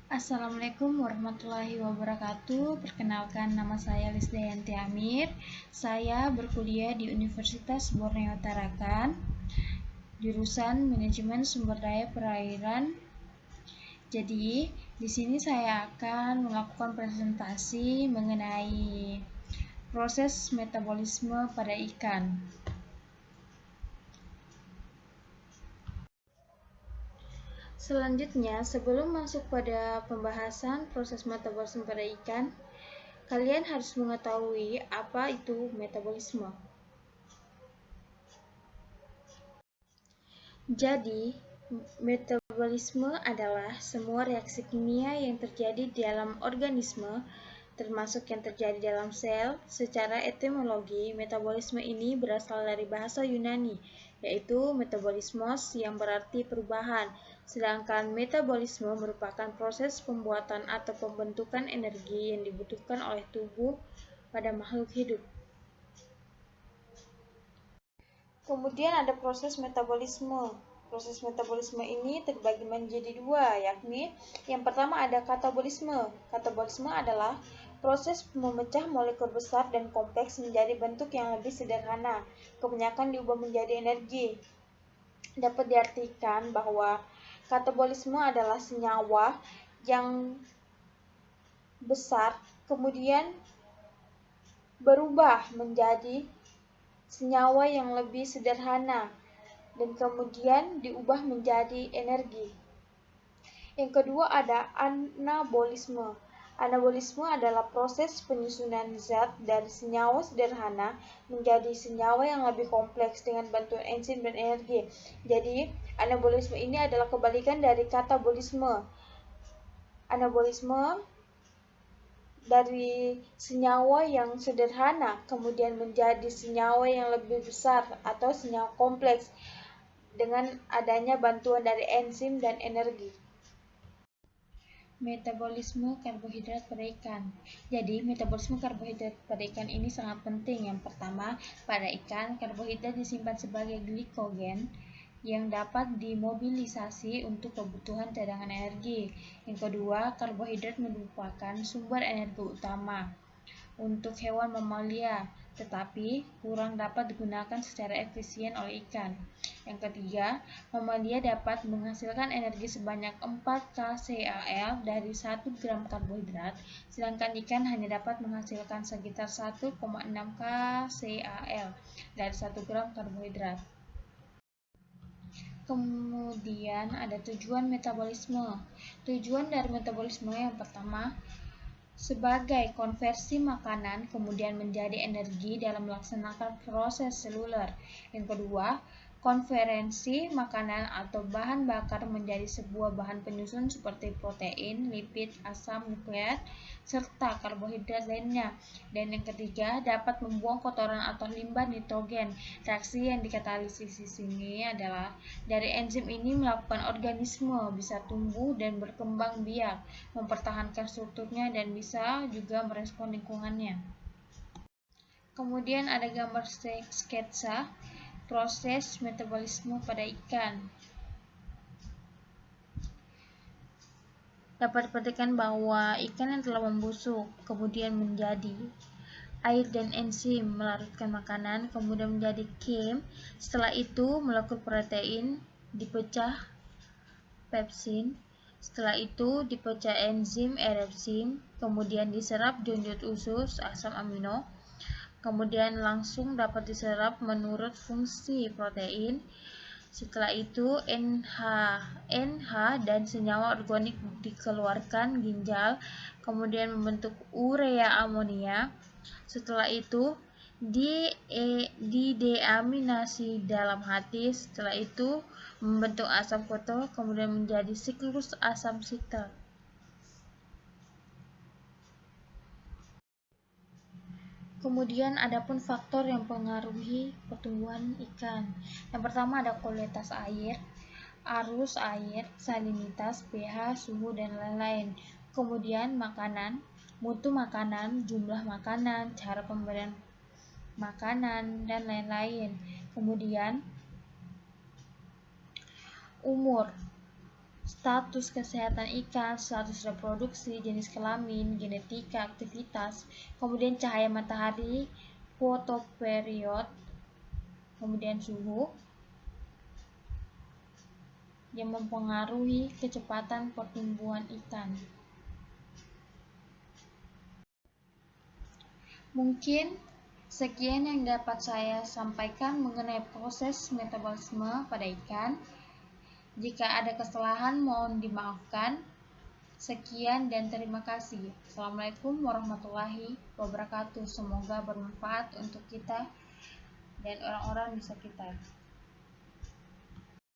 Assalamualaikum warahmatullahi wabarakatuh. Perkenalkan, nama saya Lisdayanti Amir. Saya berkuliah di Universitas Borneo Tarakan, jurusan Manajemen Sumber Daya Perairan. Jadi, di sini saya akan melakukan presentasi mengenai proses metabolisme pada ikan. Selanjutnya, sebelum masuk pada pembahasan proses metabolisme pada ikan, kalian harus mengetahui apa itu metabolisme. Jadi, metabolisme adalah semua reaksi kimia yang terjadi di dalam organisme, termasuk yang terjadi dalam sel. Secara etimologi, metabolisme ini berasal dari bahasa Yunani, yaitu metabolismos yang berarti perubahan, sedangkan metabolisme merupakan proses pembuatan atau pembentukan energi yang dibutuhkan oleh tubuh pada makhluk hidup. Kemudian ada proses metabolisme. Proses metabolisme ini terbagi menjadi dua, yakni yang pertama ada katabolisme. Katabolisme adalah proses memecah molekul besar dan kompleks menjadi bentuk yang lebih sederhana. Kebanyakan diubah menjadi energi. Dapat diartikan bahwa katabolisme adalah senyawa yang besar kemudian berubah menjadi senyawa yang lebih sederhana dan kemudian diubah menjadi energi. Yang kedua ada anabolisme. Anabolisme adalah proses penyusunan zat dari senyawa sederhana menjadi senyawa yang lebih kompleks dengan bantuan enzim dan energi. Jadi, anabolisme ini adalah kebalikan dari katabolisme. Anabolisme dari senyawa yang sederhana kemudian menjadi senyawa yang lebih besar atau senyawa kompleks dengan adanya bantuan dari enzim dan energi. Metabolisme karbohidrat pada ikan. Jadi, metabolisme karbohidrat pada ikan ini sangat penting. Yang pertama, pada ikan, karbohidrat disimpan sebagai glikogen yang dapat dimobilisasi untuk kebutuhan cadangan energi. Yang kedua, karbohidrat merupakan sumber energi utama untuk hewan mamalia, tetapi kurang dapat digunakan secara efisien oleh ikan. Yang ketiga, mamalia dapat menghasilkan energi sebanyak 4 kcal dari 1 gram karbohidrat, sedangkan ikan hanya dapat menghasilkan sekitar 1,6 kcal dari 1 gram karbohidrat. Kemudian ada tujuan metabolisme. Tujuan dari metabolisme yang pertama, sebagai konversi makanan kemudian menjadi energi dalam melaksanakan proses seluler. Yang kedua, konversi makanan atau bahan bakar menjadi sebuah bahan penyusun seperti protein, lipid, asam nukleat, serta karbohidrat lainnya. Dan yang ketiga, dapat membuang kotoran atau limbah nitrogen. Reaksi yang dikatalisis di sini adalah dari enzim ini melakukan organisme bisa tumbuh dan berkembang biak, mempertahankan strukturnya dan bisa juga merespon lingkungannya. Kemudian ada gambar sketsa proses metabolisme pada ikan. Dapat diperhatikan bahwa ikan yang telah membusuk kemudian menjadi air dan enzim melarutkan makanan, kemudian menjadi kem. Setelah itu molekul protein dipecah pepsin. Setelah itu dipecah enzim erepsin, kemudian diserap junjut usus asam amino, kemudian langsung dapat diserap menurut fungsi protein. Setelah itu NH dan senyawa organik dikeluarkan ginjal, kemudian membentuk urea amonia. Setelah itu dideaminasi dalam hati. Setelah itu membentuk asam foto, kemudian menjadi siklus asam sitat. Kemudian adapun faktor yang mempengaruhi pertumbuhan ikan. Yang pertama ada kualitas air, arus air, salinitas, pH, suhu, dan lain-lain. Kemudian makanan, mutu makanan, jumlah makanan, cara pemberian makanan, dan lain-lain. Kemudian umur. status kesehatan ikan, status reproduksi, jenis kelamin, genetika, aktivitas, kemudian cahaya matahari, photoperiod, kemudian suhu yang mempengaruhi kecepatan pertumbuhan ikan. Mungkin sekian yang dapat saya sampaikan mengenai proses metabolisme pada ikan. Jika ada kesalahan mohon dimaafkan. Sekian dan terima kasih. Assalamualaikum warahmatullahi wabarakatuh. Semoga bermanfaat untuk kita dan orang-orang di sekitar.